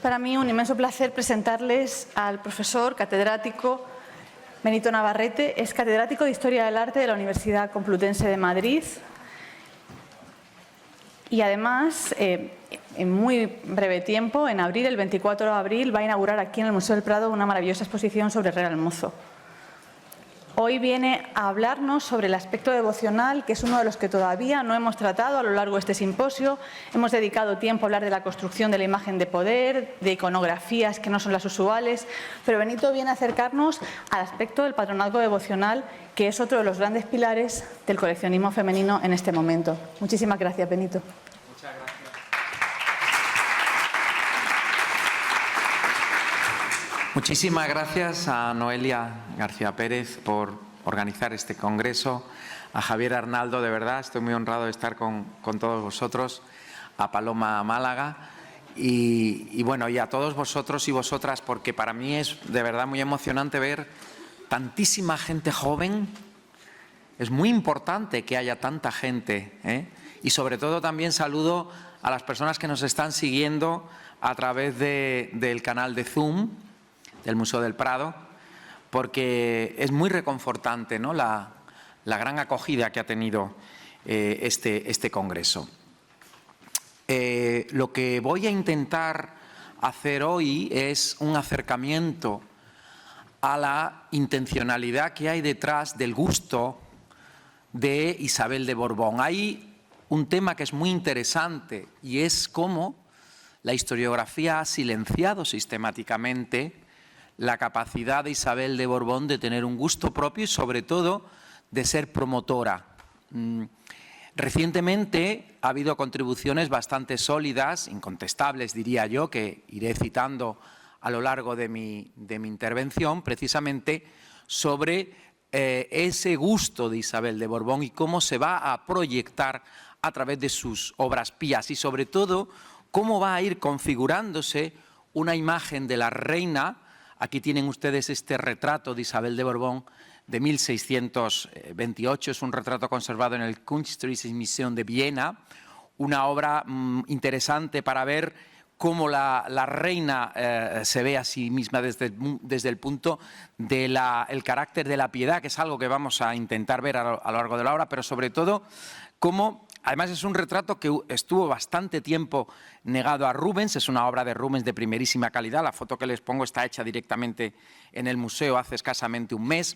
para mí un inmenso placer presentarles al profesor catedrático Benito Navarrete. Es catedrático de Historia del Arte de la Universidad Complutense de Madrid y además, en muy breve tiempo, en abril, el 24 de abril, va a inaugurar aquí en el Museo del Prado una maravillosa exposición sobre Herrera el Mozo. Hoy viene a hablarnos sobre el aspecto devocional, que es uno de los que todavía no hemos tratado a lo largo de este simposio. Hemos dedicado tiempo a hablar de la construcción de la imagen de poder, de iconografías que no son las usuales, pero Benito viene a acercarnos al aspecto del patronazgo devocional, que es otro de los grandes pilares del coleccionismo femenino en este momento. Muchísimas gracias, Benito. Muchas gracias. Muchísimas gracias a Noelia García Pérez por organizar este congreso, a Javier Arnaldo, de verdad, estoy muy honrado de estar con todos vosotros, a Paloma Málaga y bueno, y a todos vosotros y vosotras, porque para mí es de verdad muy emocionante ver tantísima gente joven. Es muy importante que haya tanta gente, y sobre todo también saludo a las personas que nos están siguiendo a través del canal de Zoom del Museo del Prado, porque es muy reconfortante, ¿no?, la gran acogida que ha tenido este congreso. Lo que voy a intentar hacer hoy es un acercamiento a la intencionalidad que hay detrás del gusto de Isabel de Borbón. Hay un tema que es muy interesante y es cómo la historiografía ha silenciado sistemáticamente la capacidad de Isabel de Borbón de tener un gusto propio y, sobre todo, de ser promotora. Recientemente ha habido contribuciones bastante sólidas, incontestables, diría yo, que iré citando a lo largo de mi intervención, precisamente sobre ese gusto de Isabel de Borbón y cómo se va a proyectar a través de sus obras pías y, sobre todo, cómo va a ir configurándose una imagen de la reina. Aquí tienen ustedes este retrato de Isabel de Borbón de 1628, es un retrato conservado en el Kunsthistorisches Museum de Viena, una obra interesante para ver cómo la reina se ve a sí misma desde el punto del carácter de la piedad, que es algo que vamos a intentar ver a lo largo de la obra, pero sobre todo cómo. Además, es un retrato que estuvo bastante tiempo negado a Rubens, es una obra de Rubens de primerísima calidad. La foto que les pongo está hecha directamente en el museo hace escasamente un mes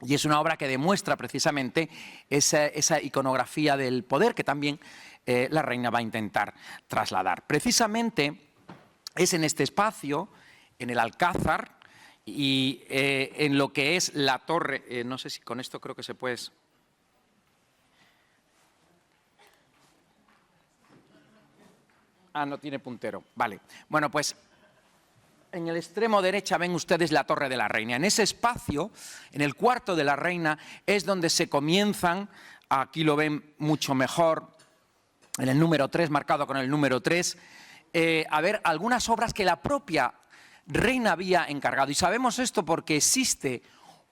y es una obra que demuestra precisamente esa iconografía del poder que también la reina va a intentar trasladar. Precisamente es en este espacio, en el Alcázar y en lo que es la torre, no sé si con esto creo que se puede. Ah, no tiene puntero. Vale. Bueno, pues en el extremo derecha ven ustedes la Torre de la Reina. En ese espacio, en el cuarto de la Reina, es donde se comienzan, aquí lo ven mucho mejor, en el número 3, marcado con el número 3, a ver algunas obras que la propia reina había encargado. Y sabemos esto porque existe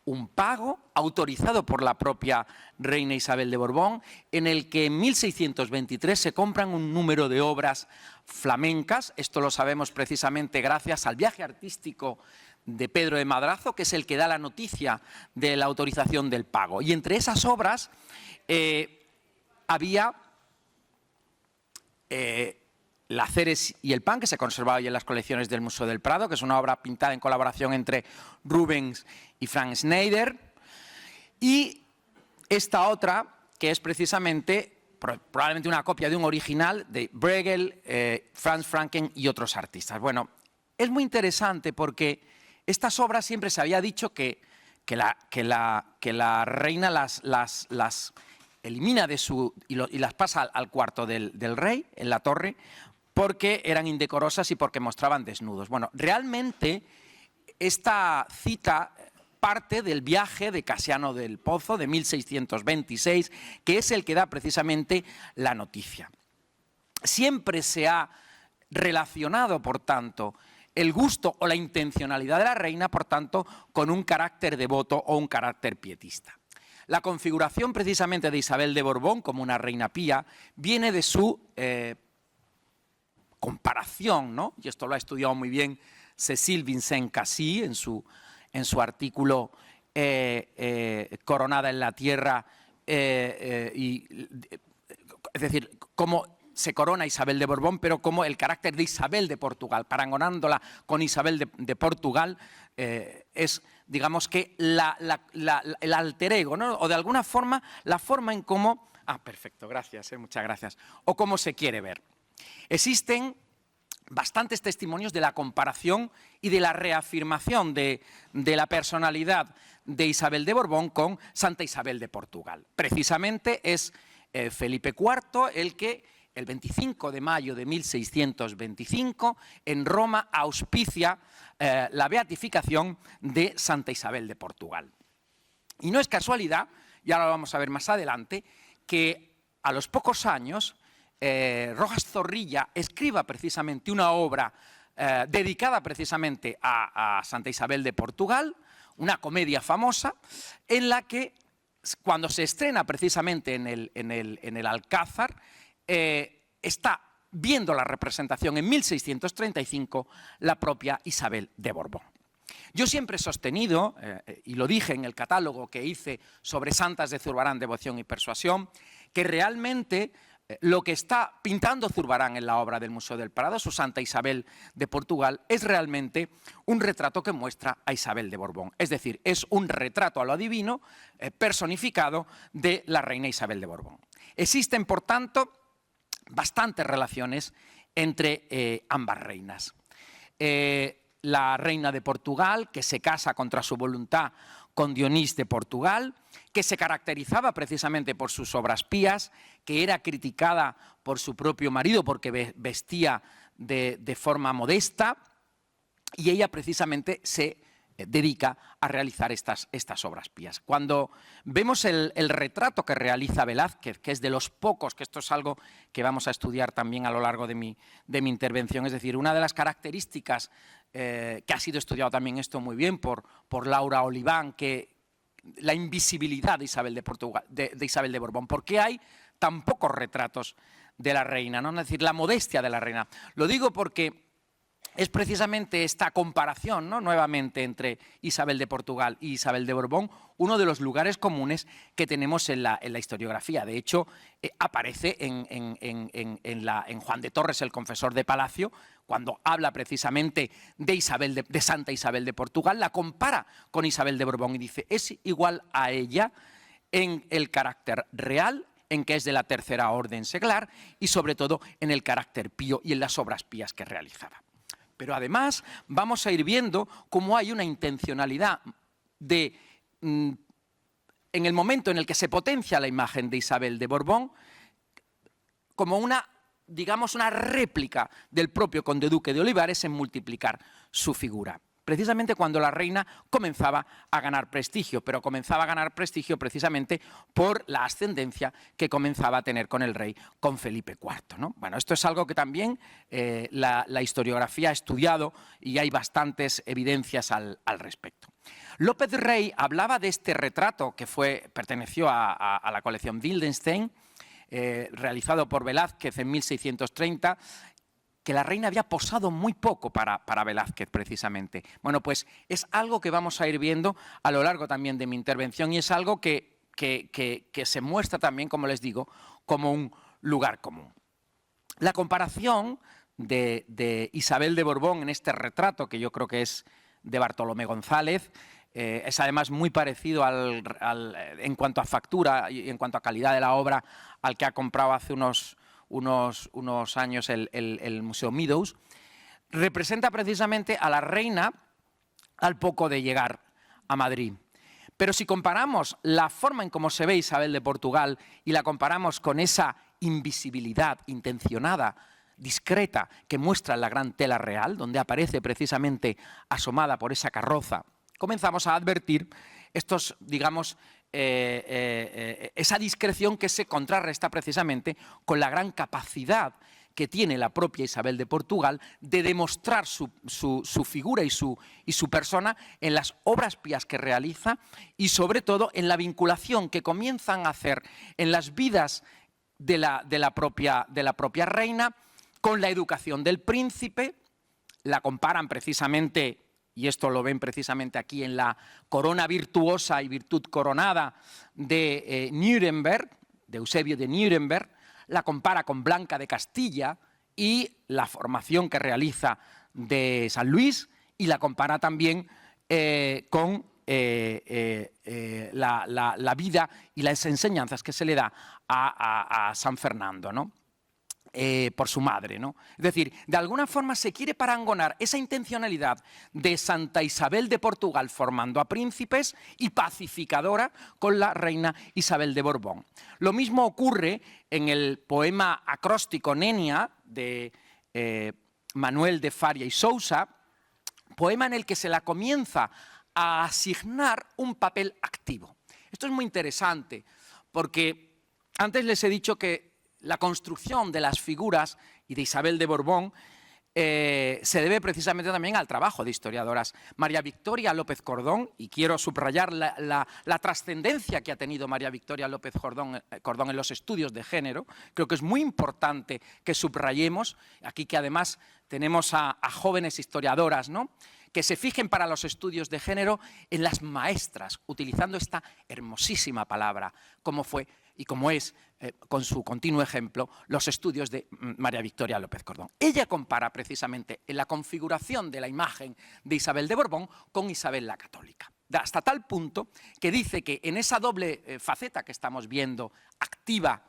un pago autorizado por la propia reina Isabel de Borbón, en el que en 1623 se compran un número de obras flamencas. Esto lo sabemos precisamente gracias al viaje artístico de Pedro de Madrazo, que es el que da la noticia de la autorización del pago. Y entre esas obras había La Ceres y el pan, que se conservaba hoy en las colecciones del Museo del Prado, que es una obra pintada en colaboración entre Rubens y Frank Schneider, y esta otra, que es precisamente probablemente una copia de un original de Bruegel, Franz Franken y otros artistas. Bueno, es muy interesante porque estas obras siempre se había dicho que la reina las elimina y las pasa al cuarto del rey, en la torre, porque eran indecorosas y porque mostraban desnudos. Bueno, realmente esta cita parte del viaje de Casiano del Pozo de 1626, que es el que da precisamente la noticia. Siempre se ha relacionado, por tanto, el gusto o la intencionalidad de la reina, por tanto, con un carácter devoto o un carácter pietista. La configuración precisamente de Isabel de Borbón como una reina pía viene de su comparación, ¿no? Y esto lo ha estudiado muy bien Cécile Vincent-Cassy en su artículo Coronada en la Tierra, es decir, cómo se corona Isabel de Borbón, pero como el carácter de Isabel de Portugal, parangonándola con Isabel de Portugal, es, digamos que, el alter ego, ¿no? O de alguna forma, la forma en cómo... Ah, perfecto, gracias, muchas gracias. O cómo se quiere ver. Existen bastantes testimonios de la comparación y de la reafirmación de la personalidad de Isabel de Borbón con Santa Isabel de Portugal. Precisamente es Felipe IV el que el 25 de mayo de 1625 en Roma auspicia la beatificación de Santa Isabel de Portugal. Y no es casualidad, y ahora lo vamos a ver más adelante, que a los pocos años Rojas Zorrilla escriba precisamente una obra dedicada precisamente a Santa Isabel de Portugal, una comedia famosa, en la que cuando se estrena precisamente en el Alcázar, está viendo la representación en 1635 la propia Isabel de Borbón. Yo siempre he sostenido, y lo dije en el catálogo que hice sobre santas de Zurbarán, devoción y persuasión, que realmente lo que está pintando Zurbarán en la obra del Museo del Prado, su Santa Isabel de Portugal, es realmente un retrato que muestra a Isabel de Borbón. Es decir, es un retrato a lo divino personificado de la reina Isabel de Borbón. Existen, por tanto, bastantes relaciones entre ambas reinas. La reina de Portugal, que se casa contra su voluntad con Dionís de Portugal, que se caracterizaba precisamente por sus obras pías, que era criticada por su propio marido porque vestía de forma modesta, y ella precisamente se dedica a realizar estas obras pías. Cuando vemos el retrato que realiza Velázquez, que es de los pocos, que esto es algo que vamos a estudiar también a lo largo de mi intervención, es decir, una de las características que ha sido estudiado también esto muy bien por Laura Oliván, que la invisibilidad de Isabel de Portugal, de Isabel de Borbón. ¿Por qué hay tan pocos retratos de la reina, ¿no? Es decir, la modestia de la reina. Lo digo porque es precisamente esta comparación, ¿no?, nuevamente entre Isabel de Portugal y Isabel de Borbón, uno de los lugares comunes que tenemos en la historiografía. De hecho, aparece en Juan de Torres, el confesor de Palacio, cuando habla precisamente de Santa Isabel de Portugal, la compara con Isabel de Borbón y dice, es igual a ella en el carácter real, en que es de la tercera orden seglar, y sobre todo en el carácter pío y en las obras pías que realizaba. Pero además vamos a ir viendo cómo hay una intencionalidad en el momento en el que se potencia la imagen de Isabel de Borbón como una, digamos, una réplica del propio conde duque de Olivares en multiplicar su figura. Precisamente cuando la reina comenzaba a ganar prestigio, pero comenzaba a ganar prestigio precisamente por la ascendencia que comenzaba a tener con el rey, con Felipe IV, ¿no? Bueno, esto es algo que también la historiografía ha estudiado y hay bastantes evidencias al respecto. López Rey hablaba de este retrato que perteneció a la colección Wildenstein, realizado por Velázquez en 1630, que la reina había posado muy poco para Velázquez, precisamente. Bueno, pues es algo que vamos a ir viendo a lo largo también de mi intervención y es algo que se muestra también, como les digo, como un lugar común. La comparación de Isabel de Borbón en este retrato, que yo creo que es de Bartolomé González, es además muy parecido en cuanto a factura y en cuanto a calidad de la obra al que ha comprado hace unos años el Museo Meadows, representa precisamente a la reina al poco de llegar a Madrid. Pero si comparamos la forma en cómo se ve Isabel de Portugal y la comparamos con esa invisibilidad intencionada, discreta, que muestra en la gran tela real, donde aparece precisamente asomada por esa carroza, comenzamos a advertir estos, digamos, esa discreción que se contrarresta precisamente con la gran capacidad que tiene la propia Isabel de Portugal de demostrar su figura y su persona en las obras pías que realiza y sobre todo en la vinculación que comienzan a hacer en las vidas de la propia reina con la educación del príncipe, la comparan precisamente, y esto lo ven precisamente aquí en la corona virtuosa y virtud coronada de Nuremberg, de Eusebio de Nuremberg, la compara con Blanca de Castilla y la formación que realiza de San Luis, y la compara también con la vida y las enseñanzas que se le da a San Fernando, ¿no? Por su madre, ¿no? Es decir, de alguna forma se quiere parangonar esa intencionalidad de Santa Isabel de Portugal formando a príncipes y pacificadora con la reina Isabel de Borbón. Lo mismo ocurre en el poema acróstico Nenia de Manuel de Faria y Sousa, poema en el que se la comienza a asignar un papel activo. Esto es muy interesante porque antes les he dicho que la construcción de las figuras y de Isabel de Borbón se debe precisamente también al trabajo de historiadoras. María Victoria López Cordón, y quiero subrayar la trascendencia que ha tenido María Victoria López Cordón en los estudios de género, creo que es muy importante que subrayemos, aquí que además tenemos a jóvenes historiadoras, ¿no?, que se fijen para los estudios de género en las maestras, utilizando esta hermosísima palabra, como fue y como es, con su continuo ejemplo, los estudios de María Victoria López Cordón. Ella compara precisamente en la configuración de la imagen de Isabel de Borbón con Isabel la Católica. Hasta tal punto que dice que en esa doble faceta que estamos viendo, activa,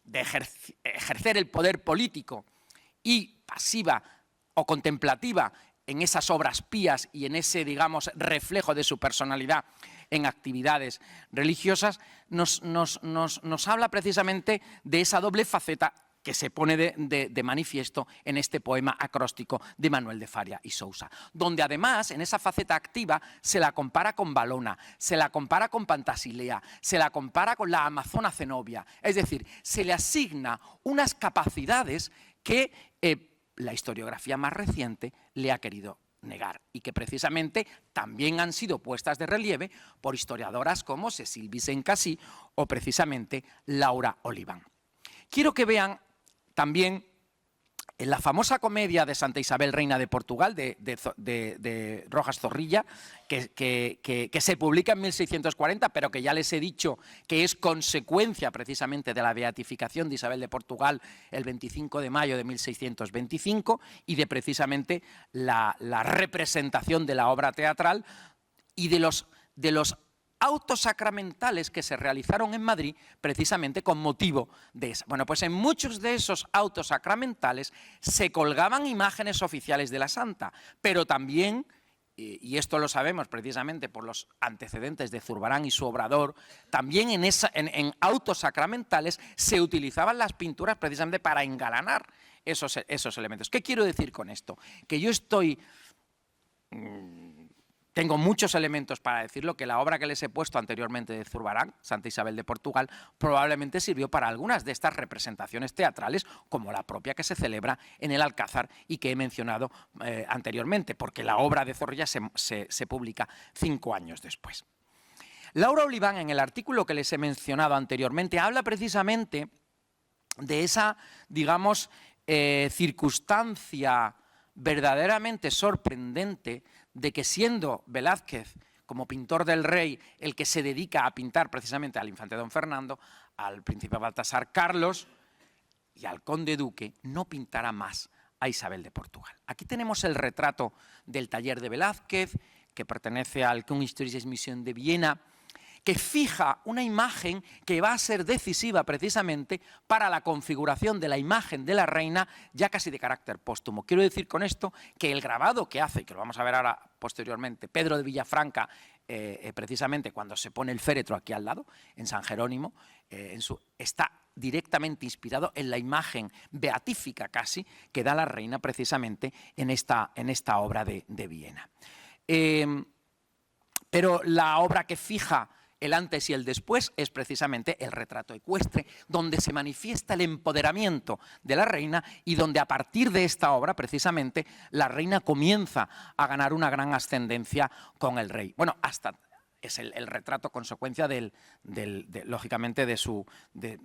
de ejercer el poder político, y pasiva o contemplativa en esas obras pías y en ese, digamos, reflejo de su personalidad en actividades religiosas, nos habla precisamente de esa doble faceta que se pone de manifiesto en este poema acróstico de Manuel de Faria y Sousa, donde además en esa faceta activa se la compara con Valona, se la compara con Pantasilea, se la compara con la amazona Zenobia, es decir, se le asigna unas capacidades que la historiografía más reciente le ha querido negar y que precisamente también han sido puestas de relieve por historiadoras como Cécile Vicent-Cassy o precisamente Laura Oliván. Quiero que vean también en la famosa comedia de Santa Isabel, reina de Portugal, de Rojas Zorrilla, que se publica en 1640, pero que ya les he dicho que es consecuencia precisamente de la beatificación de Isabel de Portugal el 25 de mayo de 1625 y de precisamente la representación de la obra teatral y de los autos sacramentales que se realizaron en Madrid precisamente con motivo de esa. Bueno, pues en muchos de esos autos sacramentales se colgaban imágenes oficiales de la santa, pero también, y esto lo sabemos precisamente por los antecedentes de Zurbarán y su obrador, también en autos sacramentales se utilizaban las pinturas precisamente para engalanar esos elementos. ¿Qué quiero decir con esto? Que yo tengo muchos elementos para decirlo, que la obra que les he puesto anteriormente de Zurbarán, Santa Isabel de Portugal, probablemente sirvió para algunas de estas representaciones teatrales, como la propia que se celebra en el Alcázar y que he mencionado anteriormente, porque la obra de Zorrilla se publica 5 años después. Laura Oliván, en el artículo que les he mencionado anteriormente, habla precisamente de esa, digamos, circunstancia verdaderamente sorprendente de que, siendo Velázquez, como pintor del rey, el que se dedica a pintar precisamente al infante don Fernando, al príncipe Baltasar Carlos y al conde duque, no pintará más a Isabel de Portugal. Aquí tenemos el retrato del taller de Velázquez, que pertenece al Kunsthistorisches Museum de Viena, que fija una imagen que va a ser decisiva precisamente para la configuración de la imagen de la reina, ya casi de carácter póstumo. Quiero decir con esto que el grabado que hace, que lo vamos a ver ahora posteriormente, Pedro de Villafranca, precisamente cuando se pone el féretro aquí al lado, en San Jerónimo, está directamente inspirado en la imagen beatífica casi que da la reina precisamente en esta obra de Viena. Pero la obra que fija el antes y el después es precisamente el retrato ecuestre, donde se manifiesta el empoderamiento de la reina y donde a partir de esta obra precisamente la reina comienza a ganar una gran ascendencia con el rey. Bueno, hasta es el retrato consecuencia lógicamente de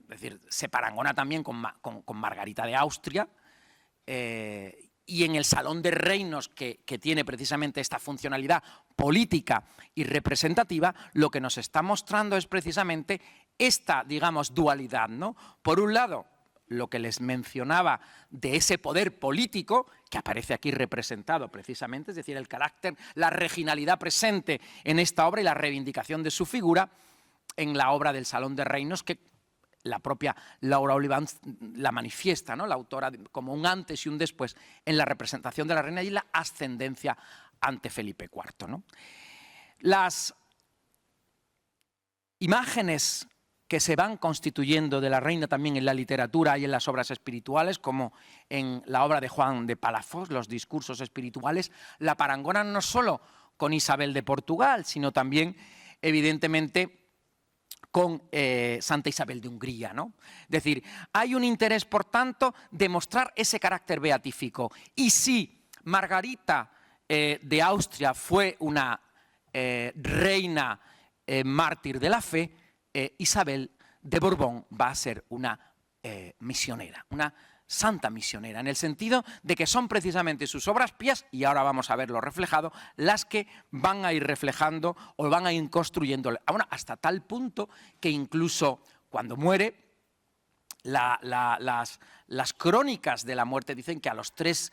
es decir, se parangona también con Margarita de Austria, y en el Salón de Reinos, que tiene precisamente esta funcionalidad política y representativa, lo que nos está mostrando es precisamente esta, digamos, dualidad, ¿no? Por un lado, lo que les mencionaba de ese poder político, que aparece aquí representado precisamente, es decir, el carácter, la regionalidad presente en esta obra y la reivindicación de su figura en la obra del Salón de Reinos, que la propia Laura Olivans la manifiesta, ¿no?, la autora, como un antes y un después en la representación de la reina y la ascendencia ante Felipe IV, ¿no? Las imágenes que se van constituyendo de la reina también en la literatura y en las obras espirituales, como en la obra de Juan de Palafox, los discursos espirituales, la parangonan no solo con Isabel de Portugal, sino también, evidentemente, con Santa Isabel de Hungría, ¿no? Es decir, hay un interés, por tanto, de mostrar ese carácter beatífico. Y si Margarita de Austria fue una reina mártir de la fe, Isabel de Borbón va a ser una misionera, una santa misionera, en el sentido de que son precisamente sus obras pías, y ahora vamos a verlo reflejado, las que van a ir reflejando o van a ir construyendo, hasta tal punto que incluso cuando muere, las crónicas de la muerte dicen que a los tres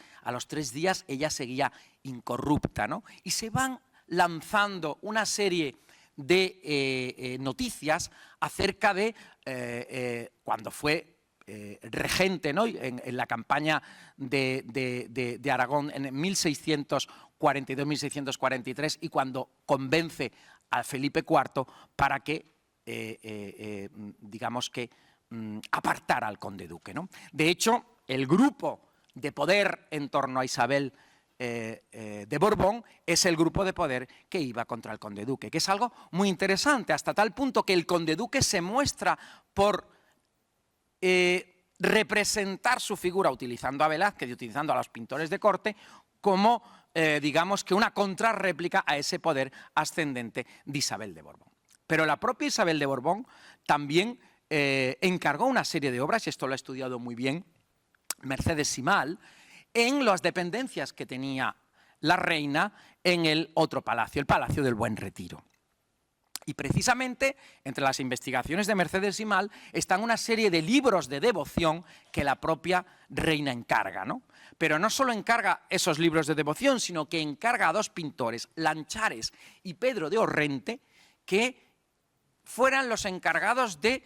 días ella seguía incorrupta, ¿no? Y se van lanzando una serie de noticias acerca de cuando fue regente, ¿no?, en la campaña de Aragón en 1642-1643, y cuando convence a Felipe IV para que, digamos que, apartara al conde duque, ¿no? De hecho, el grupo de poder en torno a Isabel de Borbón es el grupo de poder que iba contra el conde duque, que es algo muy interesante, hasta tal punto que el conde duque se muestra por representar su figura utilizando a Velázquez y utilizando a los pintores de corte como, digamos que una contrarréplica a ese poder ascendente de Isabel de Borbón. Pero la propia Isabel de Borbón también encargó una serie de obras, y esto lo ha estudiado muy bien Mercedes Simal, en las dependencias que tenía la reina en el otro palacio, el Palacio del Buen Retiro. Y precisamente entre las investigaciones de Mercedes Simal están una serie de libros de devoción que la propia reina encarga, ¿no? Pero no solo encarga esos libros de devoción, sino que encarga a dos pintores, Lanchares y Pedro de Orrente, que fueran los encargados de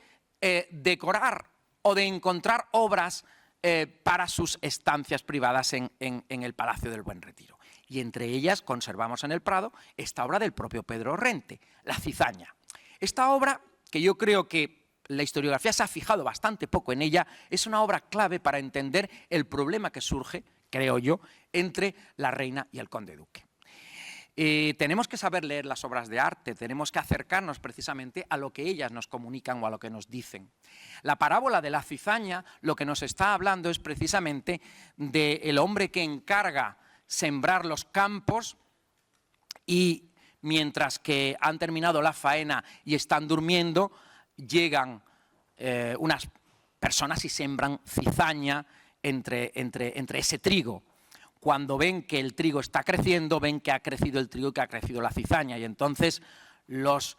decorar o de encontrar obras para sus estancias privadas en el Palacio del Buen Retiro. Y entre ellas conservamos en el Prado esta obra del propio Pedro Orrente, La Cizaña. Esta obra, que yo creo que la historiografía se ha fijado bastante poco en ella, es una obra clave para entender el problema que surge, creo yo, entre la reina y el conde duque. Tenemos que saber leer las obras de arte, tenemos que acercarnos precisamente a lo que ellas nos comunican o a lo que nos dicen. La parábola de la cizaña lo que nos está hablando es precisamente del hombre que encarga sembrar los campos y mientras que han terminado la faena y están durmiendo, llegan unas personas y sembran cizaña entre ese trigo. Cuando ven que el trigo está creciendo, ven que ha crecido el trigo y que ha crecido la cizaña. Y entonces los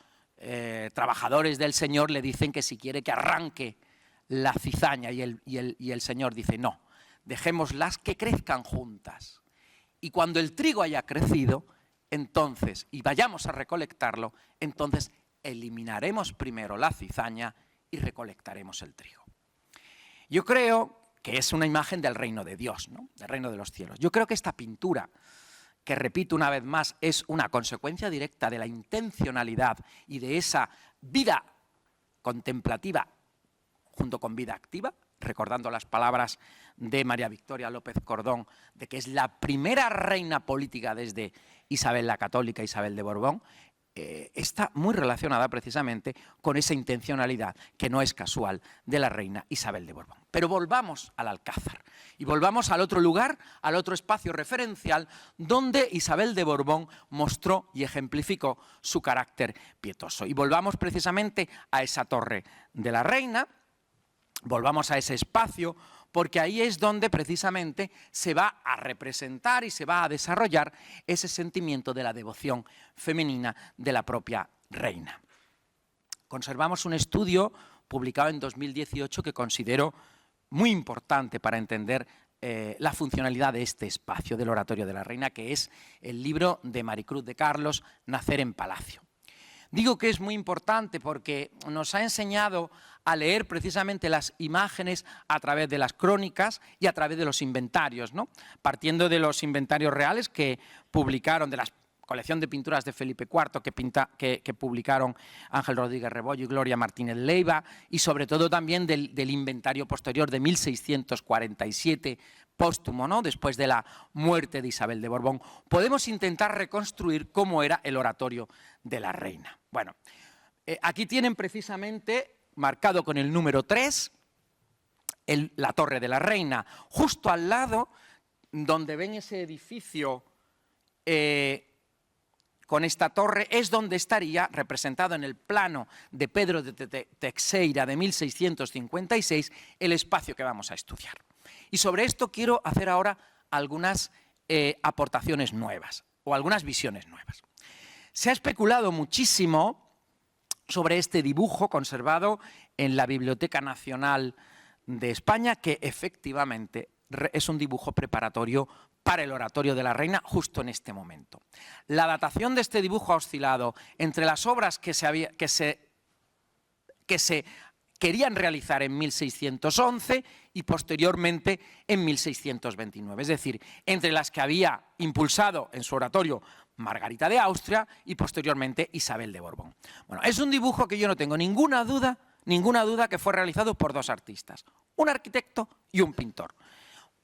trabajadores del Señor le dicen que si quiere que arranque la cizaña. Y el Señor dice, no, dejémoslas que crezcan juntas. Y cuando el trigo haya crecido, entonces, y vayamos a recolectarlo, entonces eliminaremos primero la cizaña y recolectaremos el trigo. Yo creo que es una imagen del reino de Dios, ¿no?, del reino de los cielos. Yo creo que esta pintura, que repito una vez más, es una consecuencia directa de la intencionalidad y de esa vida contemplativa junto con vida activa, recordando las palabras de María Victoria López Cordón, de que es la primera reina política desde Isabel la Católica, Isabel de Borbón, está muy relacionada precisamente con esa intencionalidad que no es casual de la reina Isabel de Borbón. Pero volvamos al Alcázar y volvamos al otro lugar, al otro espacio referencial donde Isabel de Borbón mostró y ejemplificó su carácter pietoso. Y volvamos precisamente a esa torre de la reina, volvamos a ese espacio, porque ahí es donde precisamente se va a representar y se va a desarrollar ese sentimiento de la devoción femenina de la propia reina. Conservamos un estudio publicado en 2018 que considero muy importante para entender la funcionalidad de este espacio del oratorio de la reina, que es el libro de Maricruz de Carlos, Nacer en Palacio. Digo que es muy importante porque nos ha enseñado a leer precisamente las imágenes a través de las crónicas y a través de los inventarios, ¿no? Partiendo de los inventarios reales que publicaron, de la colección de pinturas de Felipe IV que publicaron Ángel Rodríguez Rebollo y Gloria Martínez Leiva, y sobre todo también del inventario posterior de 1647, póstumo, ¿no?, después de la muerte de Isabel de Borbón, podemos intentar reconstruir cómo era el oratorio de la reina. Bueno, aquí tienen precisamente, marcado con el número 3, la Torre de la Reina. Justo al lado, donde ven ese edificio con esta torre, es donde estaría representado en el plano de Pedro de Teixeira de 1656 el espacio que vamos a estudiar. Y sobre esto quiero hacer ahora algunas aportaciones nuevas o algunas visiones nuevas. Se ha especulado muchísimo sobre este dibujo conservado en la Biblioteca Nacional de España, que efectivamente es un dibujo preparatorio para el oratorio de la reina justo en este momento. La datación de este dibujo ha oscilado entre las obras que se querían realizar en 1611 y posteriormente en 1629, es decir, entre las que había impulsado en su oratorio Margarita de Austria y posteriormente Isabel de Borbón. Bueno, es un dibujo que yo no tengo ninguna duda que fue realizado por dos artistas, un arquitecto y un pintor.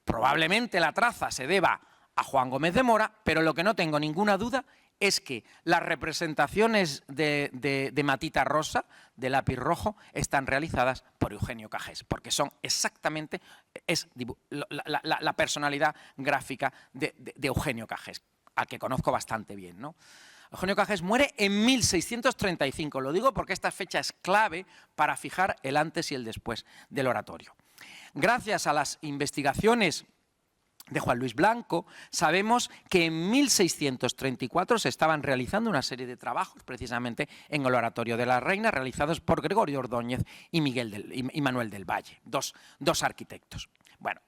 Probablemente la traza se deba a Juan Gómez de Mora, pero lo que no tengo ninguna duda es que las representaciones de matita rosa, de lápiz rojo, están realizadas por Eugenio Cajés, porque son exactamente la personalidad gráfica de Eugenio Cajés, al que conozco bastante bien, ¿no? Eugenio Cajés muere en 1635, lo digo porque esta fecha es clave para fijar el antes y el después del oratorio. Gracias a las investigaciones de Juan Luis Blanco, sabemos que en 1634 se estaban realizando una serie de trabajos precisamente en el oratorio de la reina, realizados por Gregorio Ordóñez y Manuel del Valle, dos arquitectos. Bueno,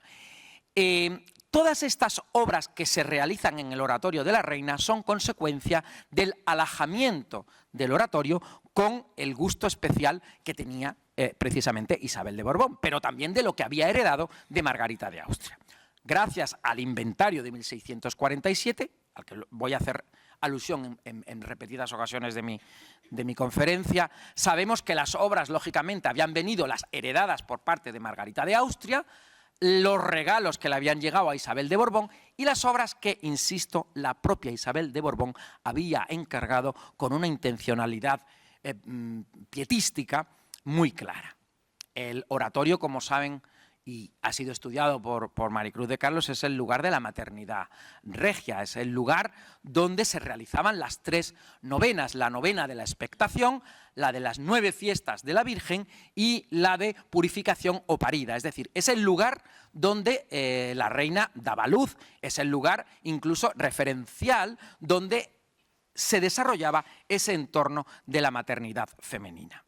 todas estas obras que se realizan en el oratorio de la reina son consecuencia del alajamiento del oratorio con el gusto especial que tenía precisamente Isabel de Borbón, pero también de lo que había heredado de Margarita de Austria. Gracias al inventario de 1647, al que voy a hacer alusión en repetidas ocasiones de mi conferencia, sabemos que las obras, lógicamente, habían venido las heredadas por parte de Margarita de Austria, los regalos que le habían llegado a Isabel de Borbón y las obras que, insisto, la propia Isabel de Borbón había encargado con una intencionalidad pietística muy clara. El oratorio, como saben, y ha sido estudiado por Maricruz de Carlos, es el lugar de la maternidad regia, es el lugar donde se realizaban las 3 novenas, la novena de la expectación, la de las 9 fiestas de la Virgen y la de purificación o parida, es decir, es el lugar donde la reina daba luz, es el lugar incluso referencial donde se desarrollaba ese entorno de la maternidad femenina.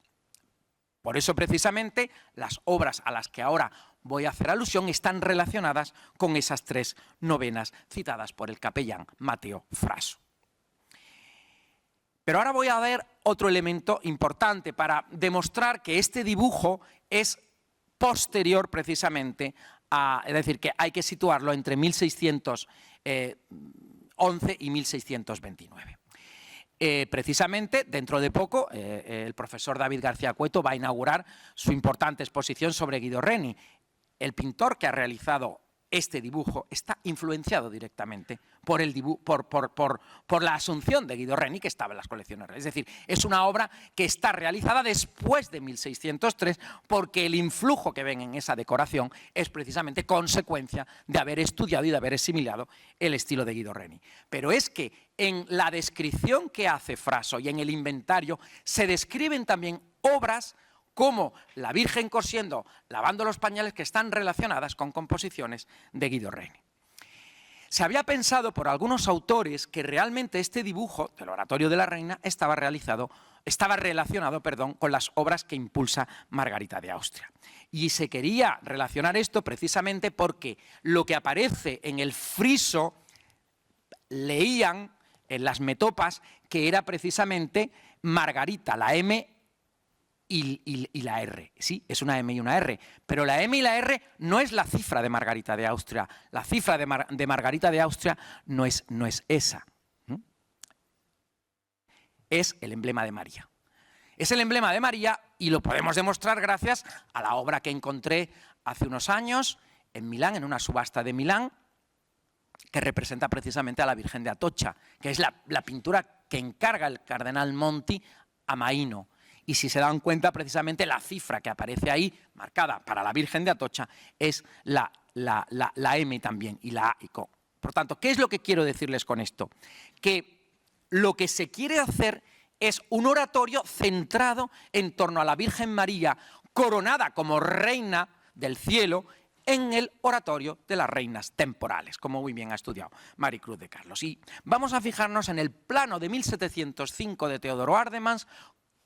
Por eso, precisamente, las obras a las que ahora voy a hacer alusión están relacionadas con esas 3 novenas citadas por el capellán Mateo Fraso. Pero ahora voy a ver otro elemento importante para demostrar que este dibujo es posterior precisamente es decir, que hay que situarlo entre 1611 y 1629. Precisamente, dentro de poco, el profesor David García Cueto va a inaugurar su importante exposición sobre Guido Reni. El pintor que ha realizado este dibujo está influenciado directamente por la asunción de Guido Reni, que estaba en las colecciones reales. Es decir, es una obra que está realizada después de 1603, porque el influjo que ven en esa decoración es precisamente consecuencia de haber estudiado y de haber asimilado el estilo de Guido Reni. Pero es que en la descripción que hace Fraso y en el inventario se describen también obras como la Virgen cosiendo, lavando los pañales, que están relacionadas con composiciones de Guido Reni. Se había pensado por algunos autores que realmente este dibujo del Oratorio de la Reina estaba relacionado, con las obras que impulsa Margarita de Austria. Y se quería relacionar esto precisamente porque lo que aparece en el friso leían en las metopas que era precisamente Margarita, la M y la R. Sí, es una M y una R, pero la M y la R no es la cifra de Margarita de Austria. La cifra de Margarita de Austria no es esa. Es el emblema de María. Es el emblema de María y lo podemos demostrar gracias a la obra que encontré hace unos años en Milán, en una subasta de Milán, que representa precisamente a la Virgen de Atocha, que es la pintura que encarga el cardenal Monti a Maíno. Y si se dan cuenta, precisamente la cifra que aparece ahí, marcada para la Virgen de Atocha, es la M también y la A. Por tanto, ¿qué es lo que quiero decirles con esto? Que lo que se quiere hacer es un oratorio centrado en torno a la Virgen María, coronada como reina del cielo, en el oratorio de las reinas temporales, como muy bien ha estudiado Maricruz de Carlos. Y vamos a fijarnos en el plano de 1705 de Teodoro Ardemans,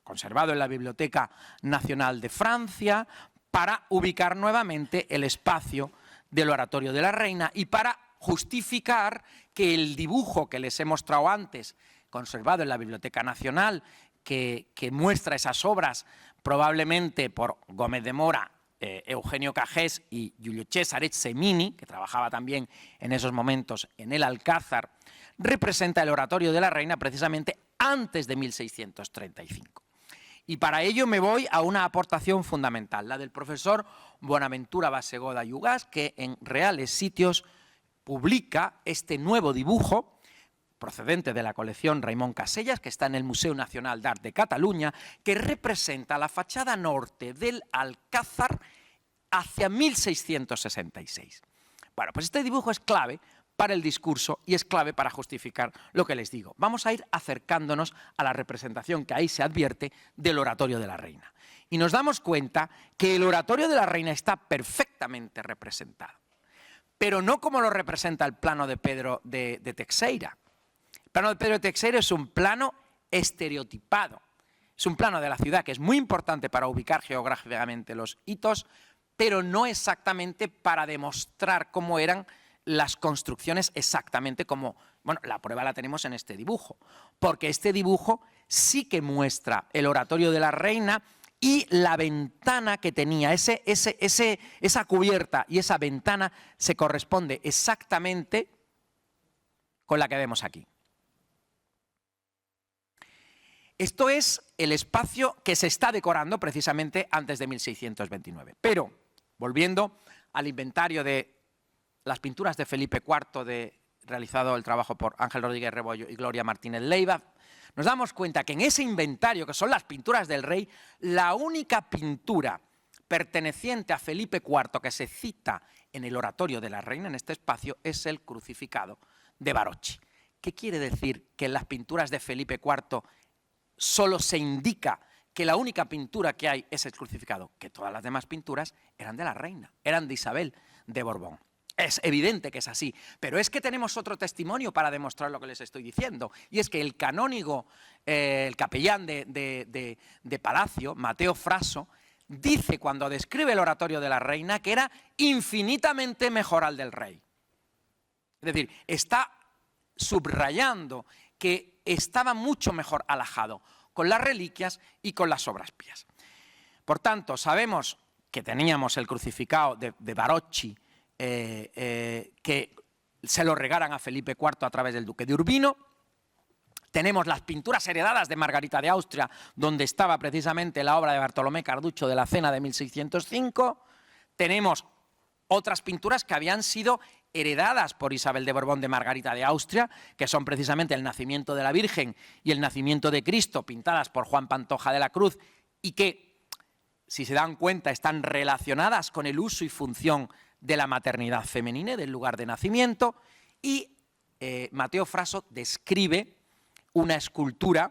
conservado en la Biblioteca Nacional de Francia, para ubicar nuevamente el espacio del Oratorio de la Reina y para justificar que el dibujo que les he mostrado antes, conservado en la Biblioteca Nacional, que muestra esas obras probablemente por Gómez de Mora, Eugenio Cajés y Giulio Cesare Semini, que trabajaba también en esos momentos en el Alcázar, representa el Oratorio de la Reina precisamente antes de 1635. Y para ello me voy a una aportación fundamental, la del profesor Bonaventura Basegoda y Ugás, que en Reales Sitios publica este nuevo dibujo, procedente de la colección Raimon Casellas, que está en el Museo Nacional d'Art de Cataluña, que representa la fachada norte del Alcázar hacia 1666. Bueno, pues este dibujo es clave para el discurso y es clave para justificar lo que les digo. Vamos a ir acercándonos a la representación que ahí se advierte del Oratorio de la Reina. Y nos damos cuenta que el Oratorio de la Reina está perfectamente representado, pero no como lo representa el plano de Pedro de Teixeira. El plano de Pedro de Teixeira es un plano estereotipado, es un plano de la ciudad que es muy importante para ubicar geográficamente los hitos, pero no exactamente para demostrar cómo eran las construcciones exactamente como, bueno, la prueba la tenemos en este dibujo, porque este dibujo sí que muestra el Oratorio de la Reina y la ventana que tenía, esa cubierta y esa ventana se corresponde exactamente con la que vemos aquí. Esto es el espacio que se está decorando precisamente antes de 1629. Pero, volviendo al inventario de las pinturas de Felipe IV, realizado el trabajo por Ángel Rodríguez Rebollo y Gloria Martínez Leiva, nos damos cuenta que en ese inventario, que son las pinturas del rey, la única pintura perteneciente a Felipe IV que se cita en el Oratorio de la Reina, en este espacio, es el Crucificado de Barocci. ¿Qué quiere decir? Que en las pinturas de Felipe IV solo se indica que la única pintura que hay es el Crucificado, que todas las demás pinturas eran de la reina, eran de Isabel de Borbón. Es evidente que es así, pero es que tenemos otro testimonio para demostrar lo que les estoy diciendo, y es que el canónigo, el capellán de Palacio, Mateo Fraso, dice cuando describe el Oratorio de la Reina que era infinitamente mejor al del rey. Es decir, está subrayando que estaba mucho mejor alhajado con las reliquias y con las obras pías. Por tanto, sabemos que teníamos el Crucificado de Barocci, que se lo regaran a Felipe IV a través del duque de Urbino. Tenemos las pinturas heredadas de Margarita de Austria, donde estaba precisamente la obra de Bartolomé Carducho de la Cena de 1605. Tenemos otras pinturas que habían sido heredadas por Isabel de Borbón de Margarita de Austria, que son precisamente el nacimiento de la Virgen y el nacimiento de Cristo, pintadas por Juan Pantoja de la Cruz, y que, si se dan cuenta, están relacionadas con el uso y función de la maternidad femenina, del lugar de nacimiento. Y Mateo Fraso describe una escultura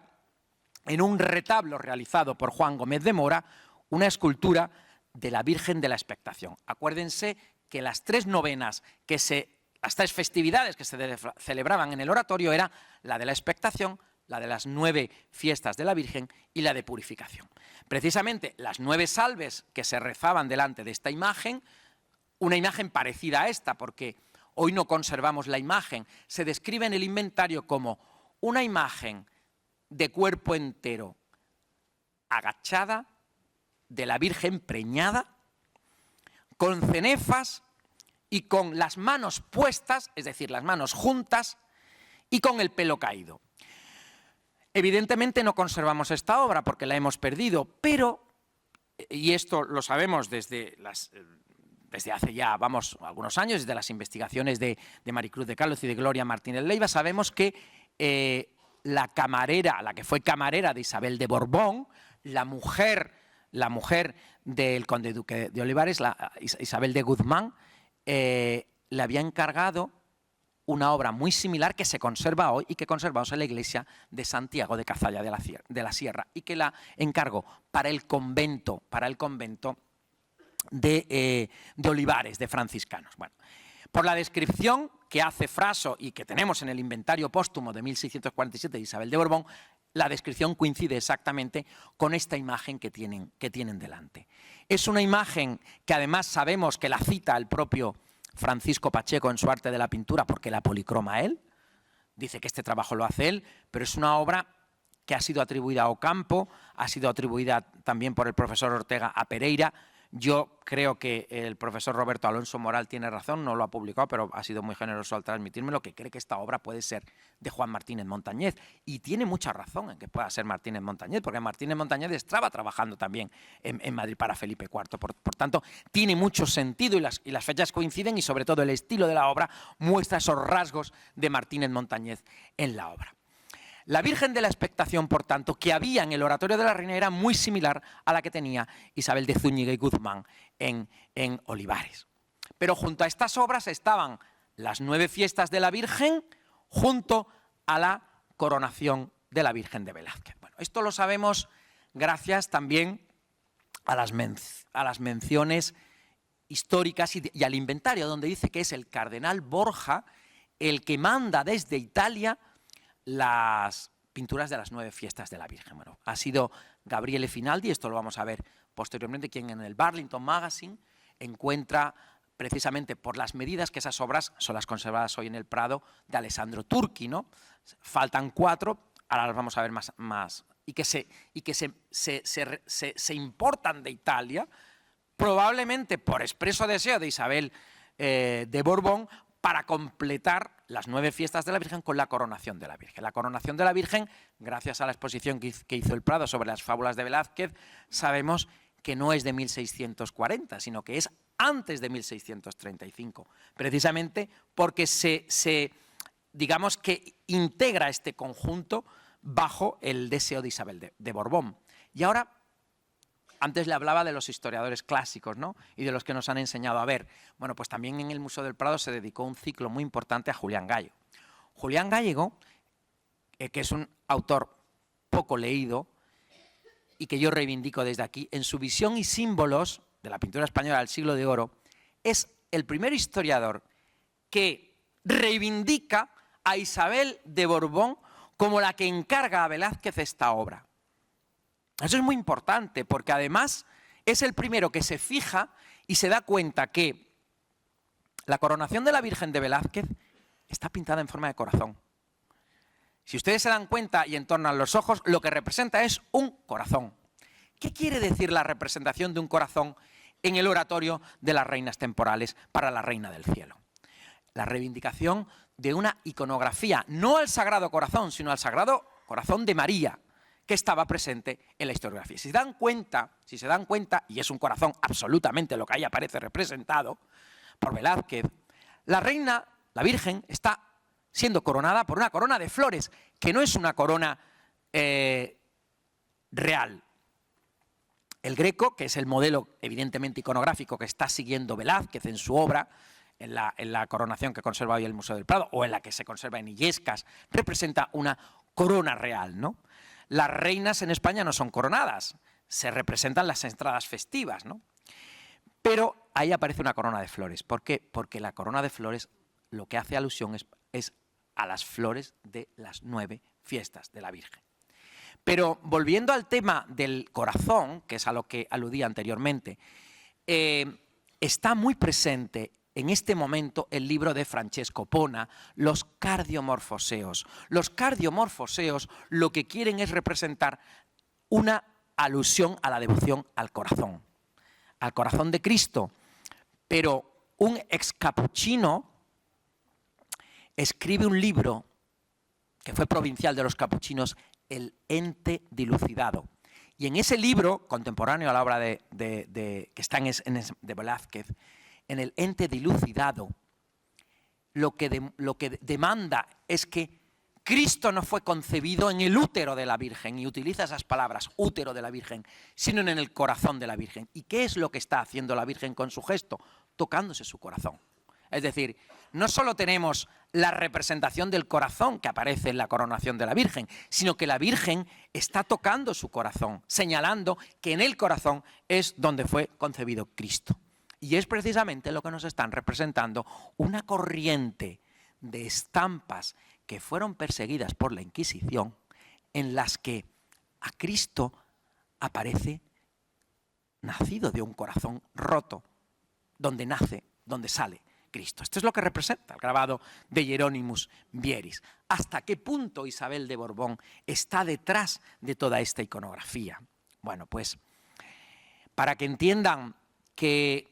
en un retablo realizado por Juan Gómez de Mora, una escultura de la Virgen de la Expectación. Acuérdense que las tres novenas, las tres festividades que se celebraban en el oratorio era la de la Expectación, la de las 9 fiestas de la Virgen y la de Purificación. Precisamente las 9 salves que se rezaban delante de esta imagen, una imagen parecida a esta, porque hoy no conservamos la imagen, se describe en el inventario como una imagen de cuerpo entero, agachada, de la Virgen preñada, con cenefas y con las manos puestas, es decir, las manos juntas, y con el pelo caído. Evidentemente no conservamos esta obra porque la hemos perdido, pero, y esto lo sabemos desde hace ya, algunos años, desde las investigaciones de Maricruz de Carlos y de Gloria Martínez Leiva, sabemos que la que fue camarera de Isabel de Borbón, la mujer del conde duque de Olivares, Isabel de Guzmán, le había encargado una obra muy similar que se conserva hoy y que conservamos en la iglesia de Santiago de Cazalla de la Sierra, y que la encargó para el convento de Olivares, de franciscanos. Bueno, por la descripción que hace Fraso y que tenemos en el inventario póstumo de 1647 de Isabel de Borbón, la descripción coincide exactamente con esta imagen que tienen delante. Es una imagen que además sabemos que la cita el propio Francisco Pacheco en su Arte de la Pintura, porque la policroma él, dice que este trabajo lo hace él, pero es una obra que ha sido atribuida a Ocampo, ha sido atribuida también por el profesor Ortega a Pereira. Yo creo que el profesor Roberto Alonso Moral tiene razón, no lo ha publicado, pero ha sido muy generoso al transmitírmelo, que cree que esta obra puede ser de Juan Martínez Montañez. Y tiene mucha razón en que pueda ser Martínez Montañez, porque Martínez Montañez estaba trabajando también en Madrid para Felipe IV. Por tanto, tiene mucho sentido y las fechas coinciden, y sobre todo el estilo de la obra muestra esos rasgos de Martínez Montañez en la obra. La Virgen de la Expectación, por tanto, que había en el Oratorio de la Reina, era muy similar a la que tenía Isabel de Zúñiga y Guzmán en Olivares. Pero junto a estas obras estaban las 9 fiestas de la Virgen, junto a la coronación de la Virgen de Velázquez. Bueno, esto lo sabemos gracias también a las menciones históricas y al inventario, donde dice que es el cardenal Borja el que manda desde Italia las pinturas de las 9 fiestas de la Virgen. Bueno, ha sido Gabriele Finaldi, esto lo vamos a ver posteriormente, quien en el Burlington Magazine encuentra, precisamente por las medidas, que esas obras son las conservadas hoy en el Prado de Alessandro Turchi, ¿no? Faltan 4, ahora las vamos a ver más y que se importan de Italia, probablemente por expreso deseo de Isabel de Borbón, para completar las 9 fiestas de la Virgen con la coronación de la Virgen. La coronación de la Virgen, gracias a la exposición que hizo el Prado sobre las fábulas de Velázquez, sabemos que no es de 1640, sino que es antes de 1635, precisamente porque digamos que integra este conjunto bajo el deseo de Isabel de Borbón. Y ahora, antes le hablaba de los historiadores clásicos, ¿no? Y de los que nos han enseñado a ver. Bueno, pues también en el Museo del Prado se dedicó un ciclo muy importante a Julián Gallego. Julián Gallego, que es un autor poco leído y que yo reivindico desde aquí, en su visión y símbolos de la pintura española del siglo de oro, es el primer historiador que reivindica a Isabel de Borbón como la que encarga a Velázquez esta obra. Eso es muy importante, porque además es el primero que se fija y se da cuenta que la coronación de la Virgen de Velázquez está pintada en forma de corazón. Si ustedes se dan cuenta y entornan los ojos, lo que representa es un corazón. ¿Qué quiere decir la representación de un corazón en el oratorio de las reinas temporales para la Reina del Cielo? La reivindicación de una iconografía, no al Sagrado Corazón, sino al Sagrado Corazón de María, que estaba presente en la historiografía. Si se dan cuenta, y es un corazón absolutamente lo que ahí aparece representado por Velázquez, la reina, la Virgen, está siendo coronada por una corona de flores, que no es una corona real. El Greco, que es el modelo evidentemente iconográfico que está siguiendo Velázquez en su obra, en la coronación que conserva hoy el Museo del Prado, o en la que se conserva en Illescas, representa una corona real, ¿no? Las reinas en España no son coronadas, se representan las entradas festivas, ¿no? Pero ahí aparece una corona de flores. ¿Por qué? Porque la corona de flores lo que hace alusión es a las flores de las 9 fiestas de la Virgen. Pero volviendo al tema del corazón, que es a lo que aludía anteriormente, está muy presente en este momento el libro de Francesco Pona, los cardiomorfoseos. Los cardiomorfoseos lo que quieren es representar una alusión a la devoción al corazón de Cristo. Pero un excapuchino escribe un libro que fue provincial de los capuchinos, El ente dilucidado. Y en ese libro, contemporáneo a la obra que está de Velázquez, en El ente dilucidado, lo que demanda es que Cristo no fue concebido en el útero de la Virgen, y utiliza esas palabras, útero de la Virgen, sino en el corazón de la Virgen. ¿Y qué es lo que está haciendo la Virgen con su gesto? Tocándose su corazón. Es decir, no solo tenemos la representación del corazón que aparece en la coronación de la Virgen, sino que la Virgen está tocando su corazón, señalando que en el corazón es donde fue concebido Cristo. Y es precisamente lo que nos están representando una corriente de estampas que fueron perseguidas por la Inquisición, en las que a Cristo aparece nacido de un corazón roto, donde nace, donde sale Cristo. Esto es lo que representa el grabado de Hieronymus Bieris. ¿Hasta qué punto Isabel de Borbón está detrás de toda esta iconografía? Bueno, pues para que entiendan que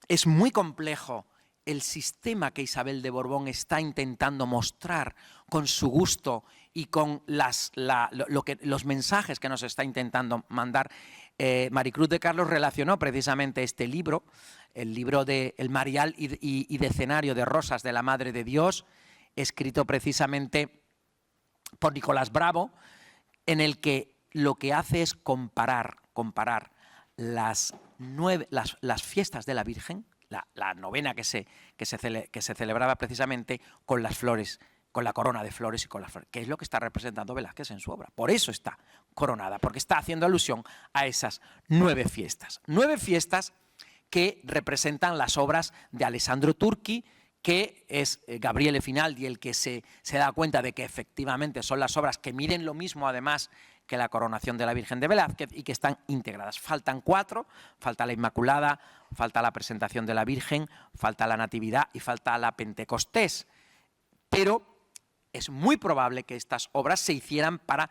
es muy complejo el sistema que Isabel de Borbón está intentando mostrar con su gusto y con los mensajes que nos está intentando mandar, Maricruz de Carlos relacionó precisamente este libro, el libro de El Marial y Decenario de Rosas de la Madre de Dios, escrito precisamente por Nicolás Bravo, en el que lo que hace es comparar las fiestas de la Virgen, la novena que se celebraba precisamente con las flores, con la corona de flores y con las flores, que es lo que está representando Velázquez en su obra. Por eso está coronada, porque está haciendo alusión a esas 9 fiestas. 9 fiestas que representan las obras de Alessandro Turchi, que es Gabriele Finaldi el que se da cuenta de que efectivamente son las obras que miden lo mismo además que la coronación de la Virgen de Velázquez y que están integradas. Faltan 4, falta la Inmaculada, falta la presentación de la Virgen, falta la Natividad y falta la Pentecostés. Pero es muy probable que estas obras se hicieran para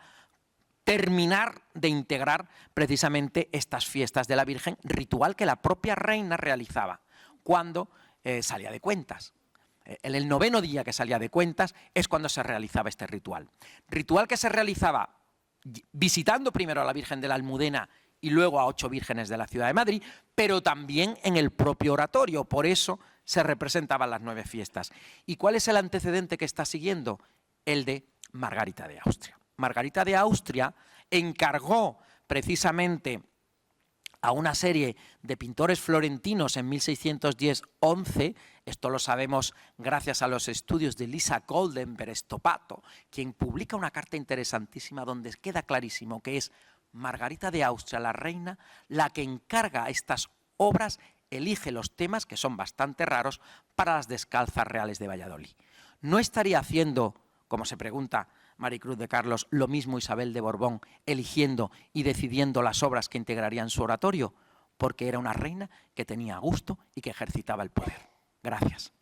terminar de integrar precisamente estas fiestas de la Virgen, ritual que la propia reina realizaba cuando salía de cuentas. En el 9º día que salía de cuentas es cuando se realizaba este ritual. Ritual que se realizaba visitando primero a la Virgen de la Almudena y luego a 8 vírgenes de la ciudad de Madrid, pero también en el propio oratorio. Por eso se representaban las 9 fiestas. ¿Y cuál es el antecedente que está siguiendo? El de Margarita de Austria. Margarita de Austria encargó precisamente a una serie de pintores florentinos en 1610-11, esto lo sabemos gracias a los estudios de Lisa Goldenberg Stopato, quien publica una carta interesantísima donde queda clarísimo que es Margarita de Austria, la reina, la que encarga estas obras, elige los temas, que son bastante raros, para las descalzas reales de Valladolid. ¿No estaría haciendo, como se pregunta Maricruz de Carlos, lo mismo Isabel de Borbón, eligiendo y decidiendo las obras que integrarían su oratorio? Porque era una reina que tenía gusto y que ejercitaba el poder. Gracias.